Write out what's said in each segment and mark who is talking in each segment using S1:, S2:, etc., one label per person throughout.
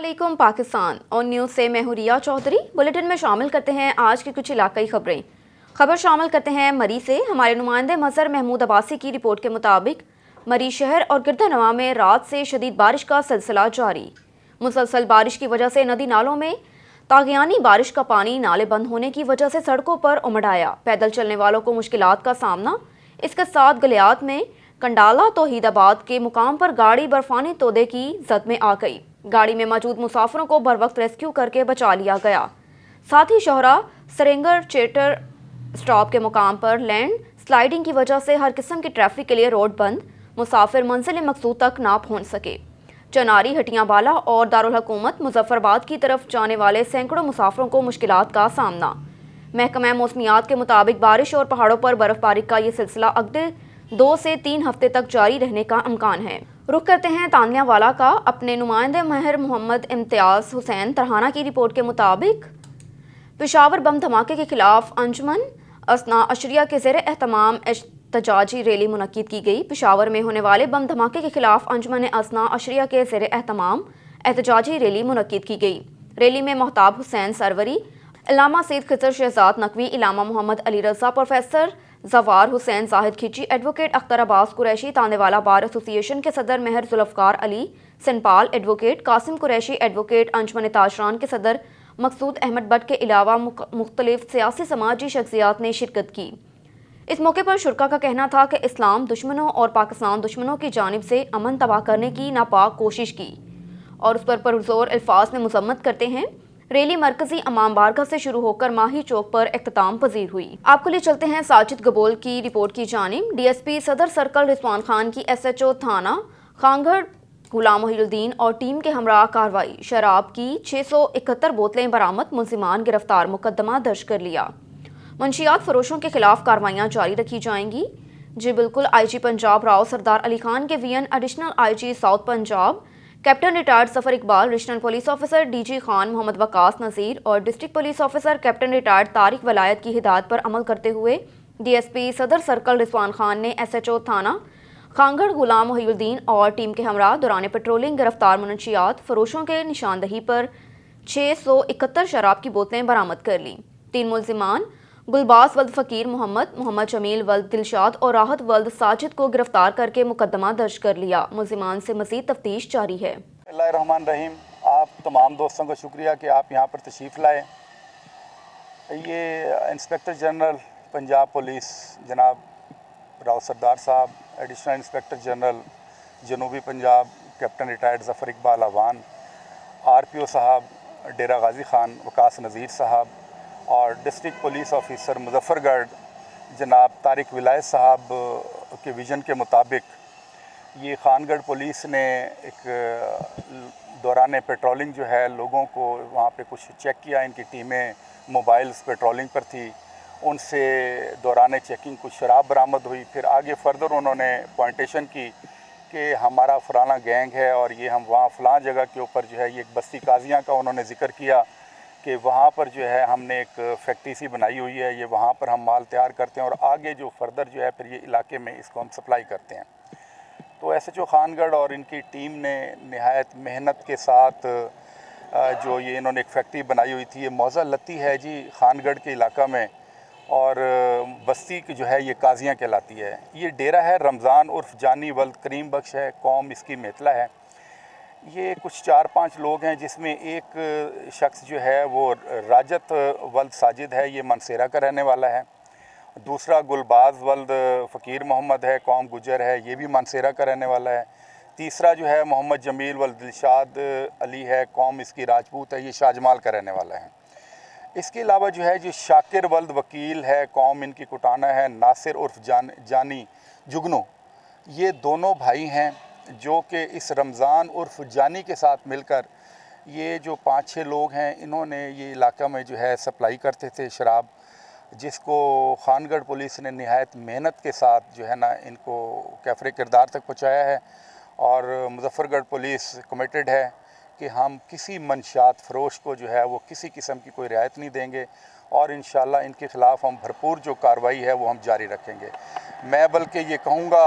S1: अस्सलामुअलैकुम पाकिस्तान और न्यूज़ से मैं हूं रिया चौधरी। बुलेटिन में शामिल करते हैं आज की कुछ इलाकाई खबरें। खबर शामिल करते हैं मरी से। हमारे नुमाइंदे मजहर महमूद अब्बासी की रिपोर्ट के मुताबिक मरी शहर और गिरदनवा में रात से शदीद बारिश का सिलसिला जारी। मुसलसल बारिश की वजह से नदी नालों में तागियानी बारिश का पानी नाले बंद होने की वजह से सड़कों पर उमड़ आया। पैदल चलने वालों को मुश्किलात का सामना। इसके साथ गलियात में कंडाला तौहीदाबाद के मुकाम पर गाड़ी बर्फानी तोदे की जद में आ गई। गाड़ी में मौजूद मुसाफिरों को बर वक्त रेस्क्यू करके बचा लिया गया। साथ ही शोहरा सरेंगर चेटर स्टॉप के मुकाम पर लैंड स्लाइडिंग की वजह से हर किस्म की ट्रैफिक के लिए रोड बंद। मुसाफिर मंजिल मकसूद तक ना पहुंच सके। चनारी, हटियाबाला और दारुल हुकूमत मुजफ्फराबाद की तरफ जाने वाले सैकड़ों मुसाफिरों को मुश्किलात का सामना। महकमा मौसमियात के मुताबिक बारिश और पहाड़ों पर बर्फबारी का ये सिलसिला अगले 2 से 3 हफ्ते तक जारी रहने का इम्कान है। रुख करते हैं तानियावाला का। अपने नुमाइंदे महर मोहम्मद इम्तियाज हुसैन तरहाना की रिपोर्ट के मुताबिक पेशावर बम धमाके के खिलाफ अंजुमन असना अशरिया के ज़ेर एहतमाम एहतजाजी रैली मुनक्किद की गई। पेशावर में होने वाले बम धमाके के खिलाफ अंजुमन असना अशरिया के ज़ेर एहतमाम एहतजाजी रैली मुनक्किद की गई। रैली में Mohtab Hussain Sarwari, Allama Syed Khizar Shahzad Naqvi, Allama Mohammad Ali Raza, professor Jawar Hussain Zahid Khichi, advocate Akhtar Abbas Qureshi, Tanewala bar association के सदर महर जुल्फ़कार अली सनपाल, एडवोकेट कासिम कुरैशी, एडवोकेट अंजुमन ताजरान के सदर मकसूद अहमद भट्ट के अलावा मुख्तलिफ सियासी समाजी शख्सियात ने शिरकत की। इस मौके पर शुरका का कहना था कि इस्लाम दुश्मनों और पाकिस्तान दुश्मनों की जानिब से अमन तबाह करने की नापाक कोशिश की और उस पर पुरज़ोर अल्फाज में मजम्मत करते हैं। रैली मरकजी अमाम बारगाह से शुरू होकर माही चौक पर इख्तिताम पजीर हुई। आपको ले चलते हैं साजिद गबोल की रिपोर्ट की जानिब। डीएसपी सदर सर्कल रिजवान खान की एसएचओ थाना खांगड़ गुलाम मोहिउद्दीन और टीम के हमरा कार्रवाई। शराब की 671 बोतलें बरामद, मुलजिमान गिरफ्तार, मुकदमा दर्ज कर लिया। मंशियात फरोशों के खिलाफ कार्रवाइयाँ जारी रखी जाएंगी। जी बिल्कुल। आईजी पंजाब राव सरदार अली खान के वीएन, additional IG south Punjab captain retired Safar Iqbal, regional police officer DG Khan Mohammad Waqas Nazir और district police officer captain retired Tariq Wilayat की हिदायत पर अमल करते हुए डीएसपी सदर सर्कल रिजवान खान ने एसएचओ थाना खांगड़ गुलाम मोहिउद्दीन और टीम के हमरा दौरान पेट्रोलिंग गिरफ्तार मुनशियात फरोशों के निशानदही पर 671 शराब की बोतलें बरामद कर ली। 3 मुलजिमान गुलबास वल्द फ़कीर मोहम्मद, मोहम्मद जमील वल्द दिलशाद और राहत वल्द साजिद को गिरफ्तार करके मुकदमा दर्ज कर लिया। मुलजिमान से मज़ीद तफ्तीश जारी है।
S2: बिस्मिल्लाहिर्रहमानिर्रहीम। आप तमाम दोस्तों का शुक्रिया कि आप यहाँ पर तशरीफ़ लाए। ये इंस्पेक्टर जनरल पंजाब पुलिस जनाब राव सरदार साहब, एडिशनल इंस्पेक्टर जनरल जनूबी Punjab captain retired Zafar Iqbal Awan, RPO साहब डेरा गाजी खान वकास नज़ीर साहब और डिस्ट्रिक्ट पुलिस ऑफिसर मुजफ्फरगढ़ जनाब तारिक विलायत साहब के विज़न के मुताबिक ये खानगढ़ पुलिस ने एक दौरान पेट्रोलिंग जो है लोगों को वहाँ पे कुछ चेक किया। इनकी टीमें मोबाइल्स पेट्रोलिंग पर थी, उनसे दौरान चेकिंग कुछ शराब बरामद हुई। फिर आगे फर्दर उन्होंने पॉइंटेशन की कि हमारा फलाना गैंग है और ये हम वहाँ फ़लाँ जगह के ऊपर जो है ये एक बस्ती काजियाँ का उन्होंने ज़िक्र किया कि वहाँ पर जो है हमने एक फैक्ट्री सी बनाई हुई है, ये वहाँ पर हम माल तैयार करते हैं और आगे जो फर्दर जो है फिर ये इलाके में इसको हम सप्लाई करते हैं। तो एसएचओ खानगढ़ और इनकी टीम ने नहायत मेहनत के साथ जो ये इन्होंने एक फैक्ट्री बनाई हुई थी, ये मौज़ा लती है जी खानगढ़ के इलाका में और बस्ती की जो है ये काजियाँ कहलाती है। ये डेरा है रमज़ान उर्फ जानी वल्द करीम बख्श है, कौम इसकी मेतला है। ये कुछ 4-5 लोग हैं जिसमें एक शख्स जो है वो राजत वल्द साजिद है, ये मनसेरा का रहने वाला है। दूसरा गुलबाज वल्द फ़कीर मोहम्मद है, कौम गुजर है, ये भी मनसेरा का रहने वाला है। तीसरा जो है मोहम्मद जमील वल्द दिलशाद अली है, कौम इसकी राजपूत है, ये शाहजमाल का रहने वाला है। इसके अलावा जो है जो शाकिर वल्द वकील है, कौम इनकी कुटाना है, नासिर उर्फ जानी जुगनू, ये दोनों भाई हैं जो कि इस रमज़ान उर्फ जानी के साथ मिलकर ये जो 5-6 लोग हैं इन्होंने ये इलाका में जो है सप्लाई करते थे शराब, जिसको खानगढ़ पुलिस ने नहायत मेहनत के साथ जो है ना इनको कैफरे किरदार तक पहुँचाया है। और मुजफ्फरगढ़ पुलिस कमिटेड है कि हम किसी मंशियात फ़रोश को जो है वो किसी किस्म की कोई रियायत नहीं देंगे और इंशाअल्लाह इनके ख़िलाफ़ हम भरपूर जो कार्रवाई है वो हम जारी रखेंगे। मैं बल्कि ये कहूँगा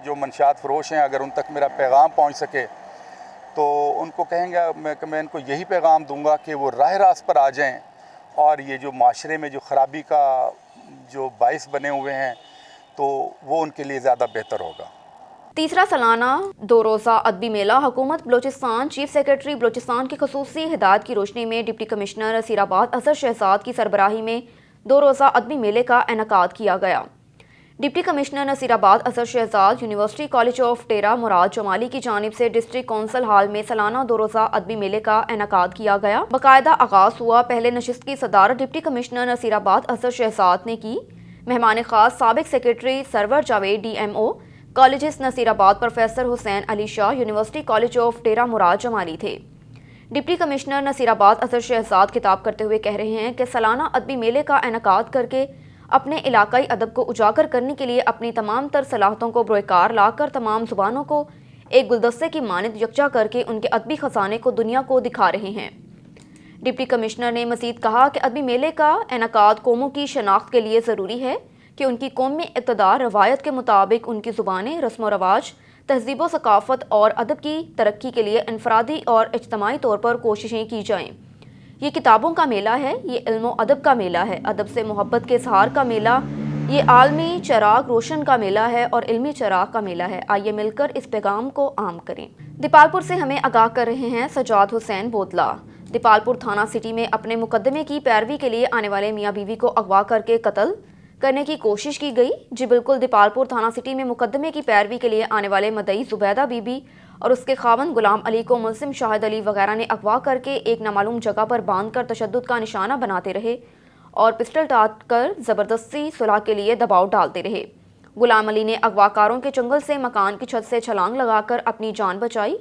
S2: जो मंशियात फ़रोश हैं अगर उन तक मेरा पैगाम पहुँच सके तो उनको कहेंगे मैं इनको यही पैगाम दूंगा कि वो राह रास्त पर आ जाएं और ये जो माशरे में जो ख़राबी का जो बाइस बने हुए हैं तो वो उनके लिए ज़्यादा बेहतर होगा।
S1: तीसरा सालाना 2 रोज़ा अदबी मेला हुकूमत बलोचिस्तान चीफ सेक्रेटरी बलोचिस्तान की खसूसी हिदायत की रोशनी में डिप्टी कमिश्नर नसीराबाद असर शहजाद की सरबराही में 2 रोज़ा अदबी मेले का इनेकाद किया गया। डिप्टी कमिश्नर नसीराबाद असर Shahzad university college of Dera Murad Jamali की जानिब से डिस्ट्रिक्ट कौंसल हॉल में सालाना 2 रोज़ा अदबी मेले का इनेकाद किया गया। बाकायदा आगाज़ हुआ। पहले नशिस्त की सदारत डिप्टी कमिश्नर नसीराबाद असर शहजाद ने की। मेहमान खास साबिक secretary Sarwar Javed DMO college Nasirabad professor Hussain Ali Shah university college of Dera Murad Jamali थे। डिप्टी कमिश्नर नसीराबाद असर शहजाद खिताब करते हुए कह रहे हैं कि सालाना अदबी मेले का इनेकाद करके अपने इलाकाई अदब को उजागर करने के लिए अपनी तमाम तर सलाहतों को बरोकार लाकर तमाम जुबानों को एक गुलदस्ते की मानद यकजा करके उनके अदबी खजाने को दुनिया को दिखा रहे हैं। डिप्टी कमिश्नर ने मज़ीद कहा कि अदबी मेले का इनेकाद कौमों की शनाख्त के लिए ज़रूरी है कि उनकी कौमी इक़्तिदार रवायत के मुताबिक उनकी ज़ुबानें, रस्म व रवाज, तहज़ीब व सकाफ़त और अदब की तरक्की के लिए इनफरादी और इज्तमाई तौर पर कोशिशें की जाएँ। ये किताबों का मेला है, ये इल्म व अदब का मेला है, अदब से मोहब्बत के इज़हार का मेला, ये आलमी चराग रोशन का मेला है और इल्मी चराग का मेला है। आइए मिलकर इस पैगाम को आम करें। दीपालपुर से हमें आगाह कर रहे हैं सजाद हुसैन बोतला। दीपालपुर थाना सिटी में अपने मुकदमे की पैरवी के लिए आने वाले मियाँ बीवी को अगवा करके कत्ल करने की कोशिश की गई। जी बिल्कुल, दीपालपुर थाना सिटी में मुकदमे की पैरवी के लिए आने वाले मदई जुबैदा बीबी और उसके खावंद गुलाम अली को मुल्जिम शाहिद अली वगैरह ने अगवा करके एक नामालूम जगह पर बांधकर तशद्दुद का निशाना बनाते रहे और पिस्टल टाट कर ज़बरदस्ती सुलह के लिए दबाव डालते रहे। गुलाम अली ने अगवाकारों के चंगल से मकान की छत से छलांग लगाकर अपनी जान बचाई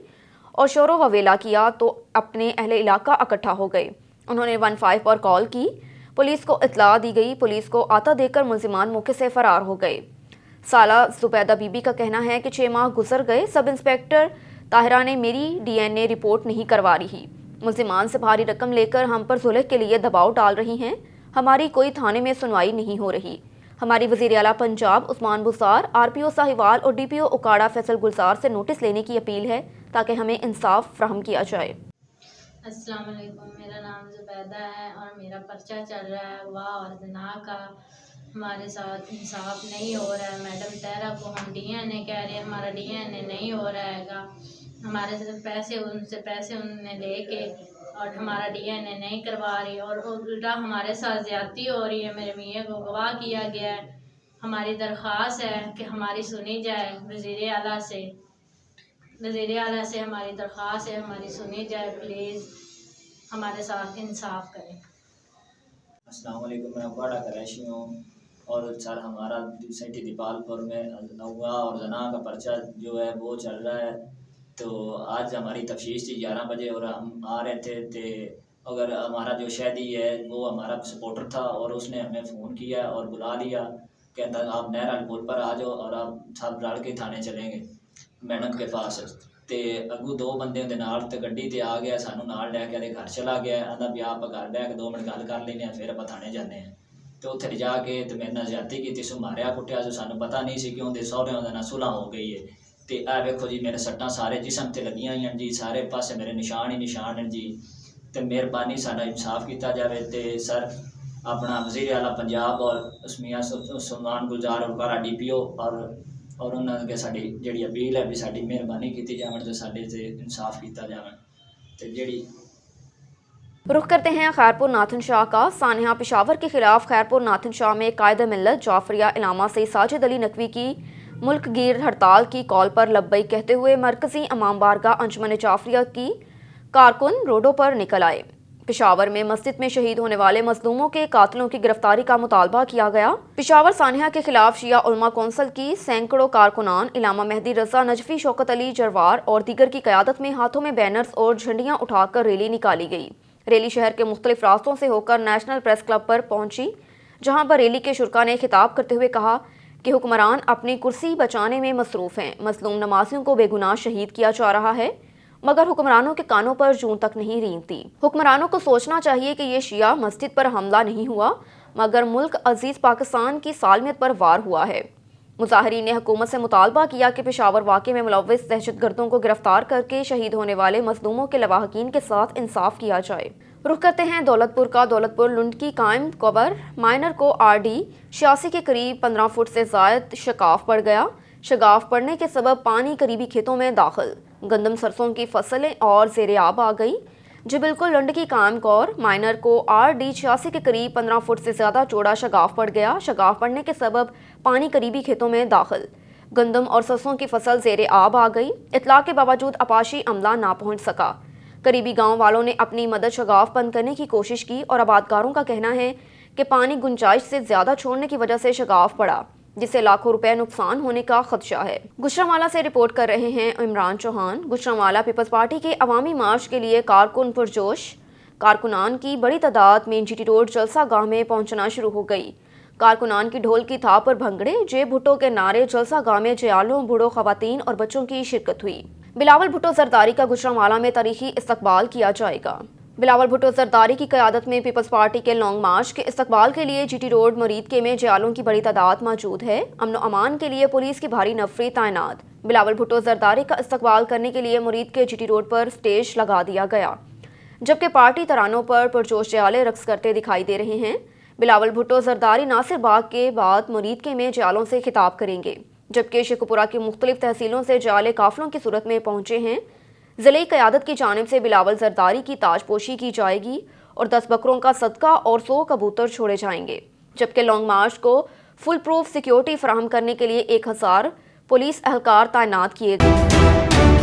S1: और शोरो ववेला किया तो अपने अहले इलाका इकट्ठा हो गए। उन्होंने 15 पर कॉल की, पुलिस को इत्तला दी गई। पुलिस को आता देकर मुल्जिमान मौके से फरार हो गए। साला जुबैदा बीबी का कहना है कि 6 माह गुजर गए, सब इंस्पेक्टर ताहिरा ने मेरी DNA रिपोर्ट नहीं करवा रही। मुल्जिमान से भारी रकम लेकर हम पर जुल्म के लिए दबाव डाल रही हैं। हमारी कोई थाने में सुनवाई नहीं हो रही। हमारी वज़ीर आला पंजाब उस्मान बुज़ार, RPO साहिवाल और DPO उकाड़ा फैसल गुलजार से नोटिस लेने की अपील है ताकि हमें इंसाफ फ्राहम किया जाए।
S3: अस्सलाम वालेकुम, मेरा नाम जुबैदा है और मेरा पर्चा चल रहा है वाह और जना का। हमारे साथ इंसाफ नहीं हो रहा है। मैडम ताहिरा को हम DNA कह रहे हैं, हमारा DNA नहीं हो रहा हैगा। हमारे से पैसे उन्होंने लेके और हमारा DNA नहीं करवा रही और उल्टा हमारे साथ ज़्यादती हो रही है। मेरे मियाँ को गवाह किया गया है। हमारी दरख्वास्त है कि हमारी सुनी जाए। वज़ीर आला से हमारी दरख्वास्त है, हमारी सुनी जाए। प्लीज़ हमारे साथ इंसाफ करें।
S4: अस्सलाम वालेकुम, मैं उकाड़ा कराची हूँ और सर हमारा सिटी दीपालपुर में अगवा और जना का पर्चा जो है वो चल रहा है। तो आज हमारी तफ्तीश थी 11 बजे और हम आ रहे थे अगर हमारा जो शहदी है वो हमारा सपोर्टर था और उसने हमें फ़ोन किया और बुला लिया, कहता आप नहर पुल पर आ जाओ और आप सब रल के थाने चलेंगे मैडम के पास। तो अगू 2 बंदे उहदे नाल ते गड्डी ते आ गया, सानू नाल लैके आदे घर चला गया। आंदा भी आप घर बह के 2 मिनट गल कर लेने फिर आप थाने जाने। तो उत्थे जाके तो मेरे नाल ज्यादती की, सो मारिया कुटिया, जो सानू पता नहीं सी कि उहदे सहुरे उहदे नाल सुलह हो गई है। तो यह वेखो जी मेरे सट्टां सारे जिसम ते लगियां हुई जी, सारे पासे मेरे निशान ही निशान हैं जी। तो मेहरबानी साडा इंसाफ किया जाए। तो सर अपना वज़ीर आला पंजाब और उस्मिया सुल्तान गुलजार और DPO और उन्होंने साड़ी जी अपील है भी साड़ी मेहरबानी की जाए तो साढ़े से इंसाफ किया जाए। तो जी
S1: रुख करते हैं खैरपुर नाथन शाह का। सानिया पेशावर के खिलाफ खैरपुर नाथन शाह में कायद मिल्लत जाफरिया इलामा से साजिद अली नकवी की मुल्क गिर हड़ताल की कॉल पर लब्बैक कहते हुए मरकजी इमाम बारगाह अंजुमन जाफरिया की कारकुन रोडों पर निकल आए। पेशावर में मस्जिद में शहीद होने वाले मजलूमों के कातलों की गिरफ्तारी का मुतालबा किया गया। पेशावर सानिया के खिलाफ शिया उलमा कौंसिल की सैकड़ों कारकुनान इलामा मेहदी रजा नजफी, शौकत अली जरवार और दीगर की क़यादत में हाथों में बैनर्स और झंडियाँ उठाकर रैली निकाली गई। रैली शहर के मुख्तलिफ रास्तों से होकर नेशनल प्रेस क्लब पर पहुंची, जहां पर रैली के शुरा ने खिताब करते हुए कहा कि हुक्मरान अपनी कुर्सी बचाने में मसरूफ़ हैं। मजलूम नमाजियों को बेगुनाह शहीद किया जा रहा है मगर हुक्मरानों के कानों पर जूं तक नहीं रेंगती। हुक्मरानों को सोचना चाहिए कि ये शिया मस्जिद पर हमला नहीं हुआ मगर मुल्क अजीज़ पाकिस्तान की सालमियत पर वार हुआ है। मुजाहिरीन ने हुकूमत से मुतालबा किया कि पेशावर वाक़े में मुलव्विस दहशतगर्दों को गिरफ्तार करके शहीद होने वाले मजलूमों के लवाहकीन के साथ इंसाफ किया जाए। रुख करते हैं दौलतपुर का। दौलतपुर लुंड की कायम कबर माइनर को RD 86 के करीब 15 फुट से ज़ायद शगाफ पड़ गया। शगाफ पड़ने के सबब पानी करीबी खेतों में दाखिल, गंदम सरसों की फसलें और ज़ेरे आब आ गई। जी बिल्कुल, लुंड की कायम कौर माइनर को RD 86 के करीब 15 फुट से ज़्यादा चौड़ा शगाफ पड़ गया। शगाफ पड़ने के सबब पानी करीबी खेतों में दाखिल, गंदम और सरसों की फसल ज़ेरे आब आ गई। इतला के बावजूद अपाशी अमला ना पहुँच सका। करीबी गांव वालों ने अपनी मदद शगाफ बंद करने की कोशिश की और आबादकारों का कहना है कि पानी गुंजाइश से ज़्यादा छोड़ने की वजह से शगाफ पड़ा, जिससे लाखों रुपए नुकसान होने का खदशा है। गुजरांवाला से रिपोर्ट कर रहे हैं इमरान चौहान। गुजरांवाला पीपल्स पार्टी के अवामी मार्च के लिए कारकुन पुरजोश। कारकुनान की बड़ी तादाद मेन GT रोड जलसा गाह में पहुंचना शुरू हो गई। कारकुनान की ढोल की थाप पर भंगड़े, जे भुट्टो के नारे, जलसा गाह में जयालों, बूढ़ों, खवातीन और बच्चों की शिरकत हुई। बिलावल भुट्टो जरदारी का गुजरांवाला में तारीखी इस्तकबाल किया जाएगा। बिलावल भुट्टो जरदारी की क़यादत में पीपल्स पार्टी के लॉन्ग मार्च के इस्तकबाल के लिए GT रोड मुरीदके में जयालों की बड़ी तादाद मौजूद है। अमन अमान के लिए पुलिस की भारी नफरी तैनात। बिलावल भुट्टो जरदारी का इस्तकबाल करने के लिए मुरीदके GT रोड पर स्टेज लगा दिया गया, जबकि पार्टी तरानों पर पुरजोश जयाले रक्स करते दिखाई दे रहे हैं। बिलावल भुट्टो जरदारी नासिर बाग के बाद मुरीदके में जयालों से खिताब करेंगे, जबकि शेखुपुरा की मुख्तलिफ तहसीलों से जयाले काफिलों की सूरत में पहुंचे हैं। ज़िले क़यादत की जानिब से बिलावल जरदारी की ताजपोशी की जाएगी और 10 बकरों का सदका और 100 कबूतर छोड़े जाएंगे, जबकि लॉन्ग मार्च को फुल प्रूफ सिक्योरिटी फराहम करने के लिए 1000 पुलिस एहलकार तैनात किए गए।